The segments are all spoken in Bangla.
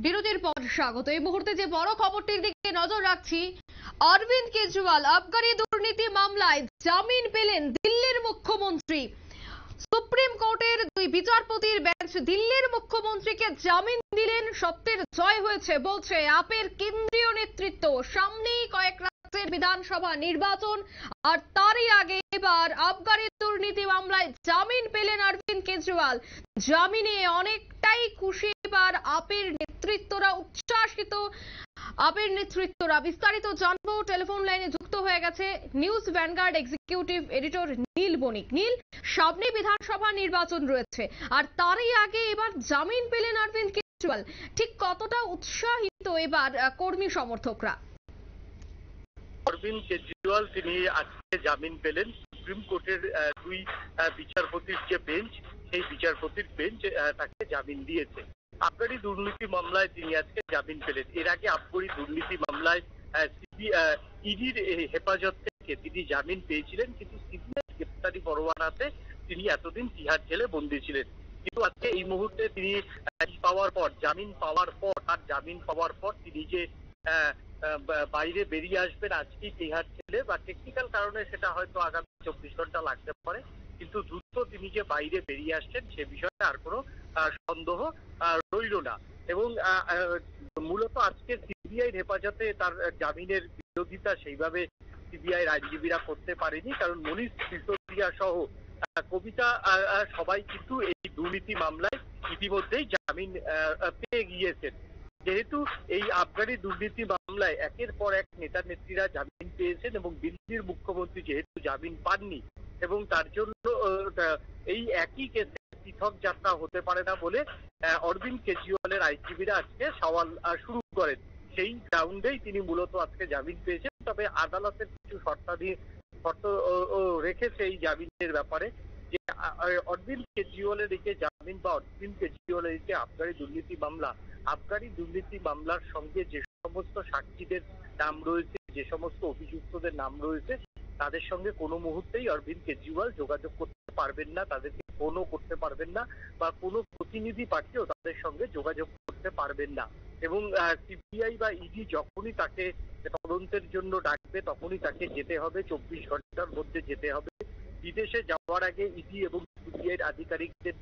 বিরতির পর স্বাগত। এই মুহূর্তে যে বড় খবরটির দিকে নজর রাখছি, অরবিন্দ কেজরিওয়াল আবগারি দুর্নীতি মামলায় জামিন পেলেন দিল্লির মুখ্যমন্ত্রী। সুপ্রিম কোর্টের দুই বিচারপতির বেঞ্চ দিল্লির মুখ্যমন্ত্রীকে জামিন দিলেন। সত্যের জয় হয়েছে বলছে আপের কেন্দ্রীয় নেতৃত্ব। সামনেই কয়েক রাজ্যের বিধানসভা নির্বাচন, আর তারই আগে এবার আবগারি দুর্নীতি মামলায় জামিন পেলেন অরবিন্দ কেজরিওয়াল। জামিনে অনেকটাই খুশি এবার আপের নেতৃত্বরা, উচ্ছ্বাসিত আপের নেতৃত্বরা। বিস্তারিত জানবো, টেলিফোন লাইনে যুক্ত হয়ে গেছে নিউজ ভ্যানগার্ড এক্সিকিউটিভ এডিটর নীল বণিক। নীল, সামনে বিধানসভা নির্বাচন রয়েছে, আর তারই আগে এবার জামিন পেলেন অরবিন্দ কেজরিওয়াল। ঠিক কতটা উৎসাহিত এবার কর্মী সমর্থকরা? অরবিন্দ কেজরিওয়াল তিনি আজকে জামিন পেলেন। সুপ্রিম কোর্টের দুই বিচারপতির যে বেঞ্চ, সেই বিচারপতির বেঞ্চ তাকে জামিন দিয়েছে। আবগারি দুর্নীতি মামলায় তিনি আজকে জামিন পেলেন। এর আগে আবগারি দুর্নীতি মামলায় ইডির হেফাজত থেকে তিনি জামিন পেয়েছিলেন, কিন্তু সিবিআই গ্রেপ্তারি পরোয়ানাতে তিনি এতদিন তিহার জেলে বন্দী ছিলেন। কিন্তু আজকে এই মুহূর্তে তিনি জামিন পাওয়ার পর তিনি যে বাইরে বেরিয়ে আসবেন আজকেই তিহার জেলে, বা টেকনিক্যাল কারণে সেটা হয়তো আগামী 24 ঘন্টা লাগতে পারে, কিন্তু দ্রুত তিনি যে বাইরে বেরিয়ে আসছেন সে বিষয়ে আর কোনো সন্দেহ রইল না। এবং মূলত আজকে সিবিআইর হেফাজতে তার জামিনের বিরোধিতা সেইভাবে সিবিআইর আইনজীবীরা করতে পারেনি, কারণ মনীষ সিসোদিয়া সহ কবিতা সবাই কিন্তু এই দুর্নীতি মামলায় ইতিমধ্যেই জামিন পেয়ে গিয়েছেন। যেহেতু এই আবগারি দুর্নীতি মামলায় একের পর এক নেতা নেত্রীরা জামিন পেয়েছেন এবং দিল্লির মুখ্যমন্ত্রী যেহেতু জামিন পাননি, এবং তার জন্য এই একই কেসে পৃথক যাত্রা হতে পারে না বলে অরবিন্দ কেজরিওয়ালের আইনজীবীরা আজকে সওয়াল শুরু করেন। সেই গ্রাউন্ডেই তিনি মূলত আজকে জামিন পেয়েছেন। তবে আদালতের কিছু শর্ত রেখেছে এই জামিনের ব্যাপারে, যে অরবিন্দ কেজরিওয়ালের এই যে জামিন বা অরবিন্দ কেজরিওয়ালের এই যে আবগারি দুর্নীতি মামলার সঙ্গে যে সমস্ত সাক্ষীদের নাম রয়েছে, যে সমস্ত অভিযুক্তদের নাম রয়েছে, তাদের সঙ্গে কোনো মুহূর্তেই অরবিন্দ কেজরিওয়াল যোগাযোগ করতে পারবেন না, তাদেরকে ফোনও করতে পারবেন না, বা কোনো প্রতিনিধি পাঠিয়েও তাদের সঙ্গে যোগাযোগ করতে পারবেন না। এবং সিবিআই বা ইডি যখনই তাকে তদন্তের জন্য ডাকবে তখনই তাকে যেতে হবে, 24 ঘন্টার মধ্যে যেতে হবে। বিদেশে যাওয়ার আগে ইডি এবং সিবিআই আধিকারিকদের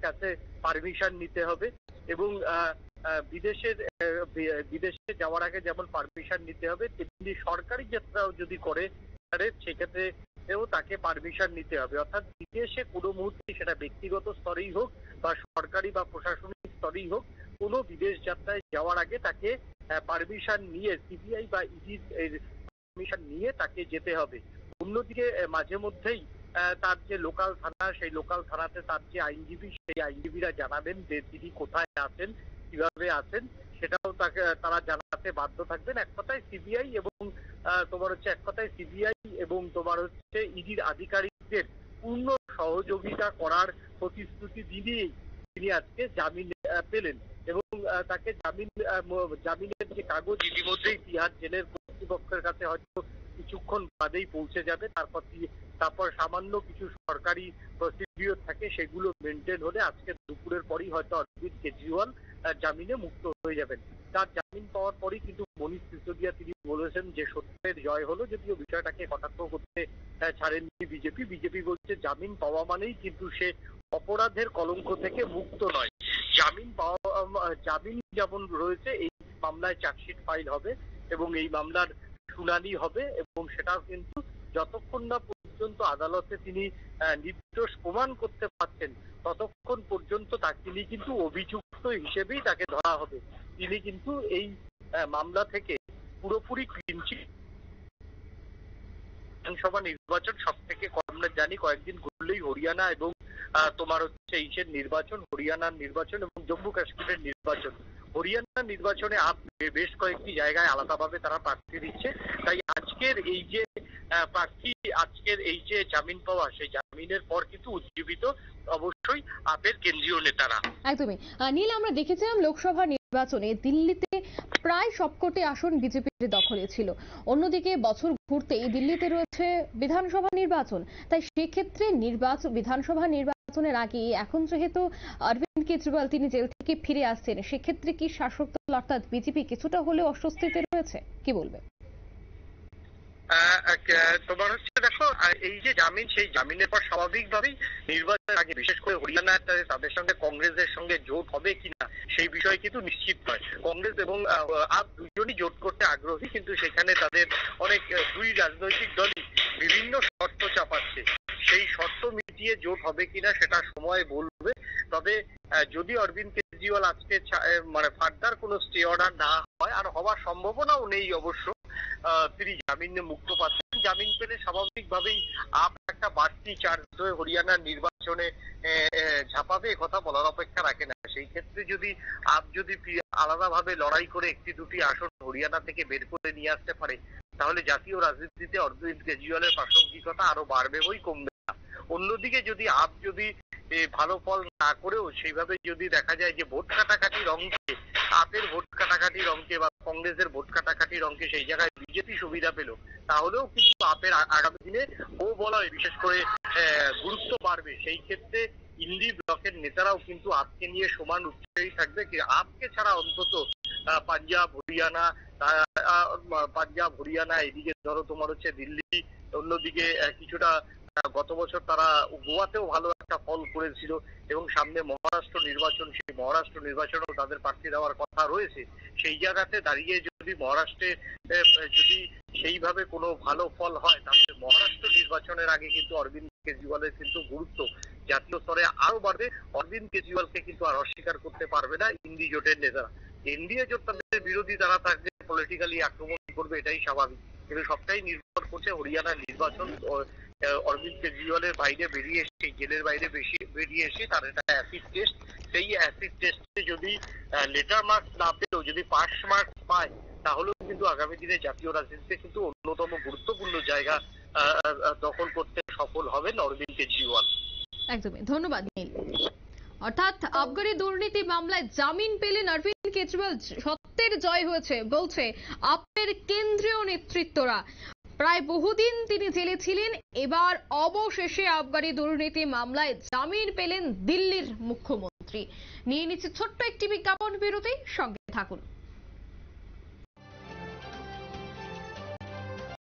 কাছে পারমিশন নিতে হবে, এবং বিদেশে যাওয়ার আগে যেমন পারমিশন নিতে হবে, তেমনি সরকারি যাত্রাও যদি করে সেক্ষেত্রে তাকে পারমিশন নিতে হবে। অর্থাৎ বিদেশে কোনো মুহূর্তে, সেটা ব্যক্তিগত স্তরেই হোক বা সরকারি বা প্রশাসনিক স্তরেই হোক, কোনো বিদেশ যাত্রায় যাওয়ার আগে তাকে পারমিশন নিয়ে, সিবিআই বা ইডির পারমিশন নিয়ে তাকে যেতে হবে। অন্যদিকে মাঝে মধ্যেই তার যে লোকাল থানা, সেই লোকাল থানাতে তার যে আইনজীবী, সেই আইনজীবীরা জানাবেন যে তিনি কোথায় আছেন, কিভাবে আছেন, সেটাও তারা জানাতে বাধ্য থাকবেন। এক কথায় সিবিআই এবং ইডির আধিকারিকদের পূর্ণ সহযোগিতা করার প্রতিশ্রুতি দিয়েই তিনি আজকে জামিন পেলেন। এবং তাকে জামিনের যে কাগজ ইতিমধ্যেই তিহার জেলের কর্তৃপক্ষের কাছে হয়তো কিছুক্ষণ বাদেই পৌঁছে যাবে। তারপর সামান্য কিছু সরকারি প্রসিডিওর থাকে, সেগুলো মেনটেন হলে আজকে দুপুরের পরই হয়তো অরবিন্দ কেজরিওয়াল জামিনে মুক্ত হয়ে যাবেন। তার জামিন পাওয়ার পরই কিন্তু মনীষ সিসোদিয়া তিনি বলেছেন যে সত্যের জয় হলো, যদিও বিষয়টাকে কটাক্ষ করতে ছাড়েননি বিজেপি বলছে জামিন পাওয়া মানেই কিন্তু সে অপরাধের কলঙ্ক থেকে মুক্ত নয়। জামিন যেমন রয়েছে, এই মামলায় চার্জশিট ফাইল হবে এবং এই মামলার শুনানি হবে, এবং সেটাও কিন্তু যতক্ষণ না পর্যন্ত আদালতে তিনি নির্দোষ প্রমাণ করতে পারছেন ততক্ষণ পর্যন্ত তিনি কিন্তু অভিযুক্ত হিসেবেই তাকে ধরা হবে। তিনি কিন্তু এই মামলা থেকে পুরোপুরি ক্লিন চিট। বিধানসভা নির্বাচন সব থেকে কম জানি কয়েকদিন ঘুরলেই হরিয়ানা এবং হরিয়ানার নির্বাচন এবং জম্মু কাশ্মীরের নির্বাচন। হরিয়ানার নির্বাচনে বেশ কয়েকটি জায়গায় আলাদাভাবে তারা প্রার্থী দিচ্ছে। তাই আজকের এই যে জামিন পাওয়া, সেই জামিনের পর কিন্তু উজ্জীবিত অবশ্যই আপের কেন্দ্রীয় নেতারা। একদমই নীল, আমরা দেখেছিলাম লোকসভা নির্বাচনে দিল্লিতে প্রায় সবকটি আসন বিজেপির দখলে ছিল। অন্যদিকে বছর ঘুরতেই দিল্লিতে রয়েছে বিধানসভা নির্বাচন, তাই সেক্ষেত্রে বিধানসভা নির্বাচন নির্বাচনের আগে এখন যেহেতু অরবিন্দ কেজরিওয়াল তিনি জেল থেকে ফিরে আসছেন, সেক্ষেত্রে কি শাসক দল অর্থাৎ বিজেপি কিছুটা হলেও অস্বস্তিতে রয়েছে, কি বলবে? তোমার হচ্ছে দেখো, এই যে জামিন, সেই জামিনের পর স্বাভাবিকভাবেই নির্বাচনের আগে বিশেষ করে হরিয়ানা তাদের সঙ্গে কংগ্রেসের সঙ্গে জোট হবে কিনা সেই বিষয়ে কিন্তু নিশ্চিত নয়। কংগ্রেস এবং আপ দুজনই জোট করতে আগ্রহী, কিন্তু সেখানে তাদের অনেক দুই রাজনৈতিক দলই বিভিন্ন শর্ত চাপাচ্ছে। সেই শর্ত মিটিয়ে জোট হবে কিনা সেটা সময় বলবে। তবে যদি অরবিন্দ কেজরিওয়াল আজকে মানে ফার্দার কোনো স্টে অর্ডার না হয়, আর হওয়ার সম্ভাবনাও নেই অবশ্য, তিনি জামিনে মুক্ত পাচ্ছেন। জামিন পেলে স্বাভাবিকভাবেই আপ একটা বাড়তি চার্জ হয়ে হরিয়ানার নির্বাচনে ঝাঁপাবে, কথা বলার অপেক্ষা রাখে না। সেই ক্ষেত্রে যদি আপ যদি আলাদাভাবে লড়াই করে একটি দুটি আসন হরিয়ানা থেকে বের করে নিয়ে আসতে পারে, তাহলে জাতীয় রাজনীতিতে অরবিন্দ কেজরিওয়ালের প্রাসঙ্গিকতা আরো বাড়বে বই কমবে না। অন্যদিকে যদি আপ যদি ভালো ফল না করেও সেইভাবে যদি দেখা যায় যে ভোট কাটাকাটির অঙ্কে, আপের ভোট কাটাকাটির অঙ্কে বা কংগ্রেসের ভোট কাটাকাটির অঙ্কে সেই জায়গায় বিজেপি সুবিধা পেল, তাহলেও কিন্তু আপের আগামী দিনে ও বলয় বিশেষ করে গুরুত্ব বাড়বে। সেই ক্ষেত্রে ইন্ডি ব্লকের নেতারাও কিন্তু আপকে নিয়ে সমান উৎসাহী থাকবে। আপকে ছাড়া অন্তত পাঞ্জাব হরিয়ানা এদিকে ধরো তোমার হচ্ছে দিল্লি, অন্যদিকে কিছুটা গত বছর তারা গোয়াতেও ভালো একটা ফল করেছিল, এবং সামনে মহারাষ্ট্র নির্বাচন, সেই মহারাষ্ট্র নির্বাচনেও তাদের প্রার্থী দেওয়ার কথা রয়েছে। সেই জায়গাতে দাঁড়িয়ে যদি মহারাষ্ট্রে যদি সেইভাবে কোনো ভালো ফল হয়, তাহলে মহারাষ্ট্র নির্বাচনের আগে কিন্তু অরবিন্দ কেজরিওয়ালের কিন্তু গুরুত্ব জাতীয় স্তরে আরো বাড়বে। অরবিন্দ কেজরিওয়ালকে কিন্তু আর অস্বীকার করতে পারবে না ইন্ডি জোটের নেতারা। এনডিএ জোট তাদের বিরোধী তারা থাকবে, পলিটিক্যালি আক্রমণ করবে, এটাই স্বাভাবিক। কিন্তু সবটাই নির্ভর করছে হরিয়ানার নির্বাচন। অরবিন্দ কেজরিওয়ালের বাইরে বেরিয়ে এসে, জেলের বাইরে বেরিয়ে এসে তার একটা অ্যাসিড টেস্ট, সেই অ্যাসিড টেস্টে যদি লেটার মার্কস না পেলেও যদি পাস মার্কস পায়, তাহলেও কিন্তু আগামী দিনে জাতীয় রাজনীতিতে কিন্তু অন্যতম গুরুত্বপূর্ণ জায়গা দখল করতে সফল হবেন অরবিন্দ কেজরিওয়াল। একদমই, ধন্যবাদ নীল। অর্থাৎ আবগারি দুর্নীতি মামলায় জামিন পেলেন অরবিন্দ কেজরিওয়াল, সত্যের জয় হয়েছে বলছে আপের কেন্দ্রীয় নেতৃত্বরা। প্রায় বহুদিন তিনি জেলে ছিলেন, এবার অবশেষে আবগারি দুর্নীতি মামলায় জামিন পেলেন দিল্লির মুখ্যমন্ত্রী। নিয়ে নিচ্ছে ছোট্ট একটি বিজ্ঞাপন বিরতি, সঙ্গে থাকুন।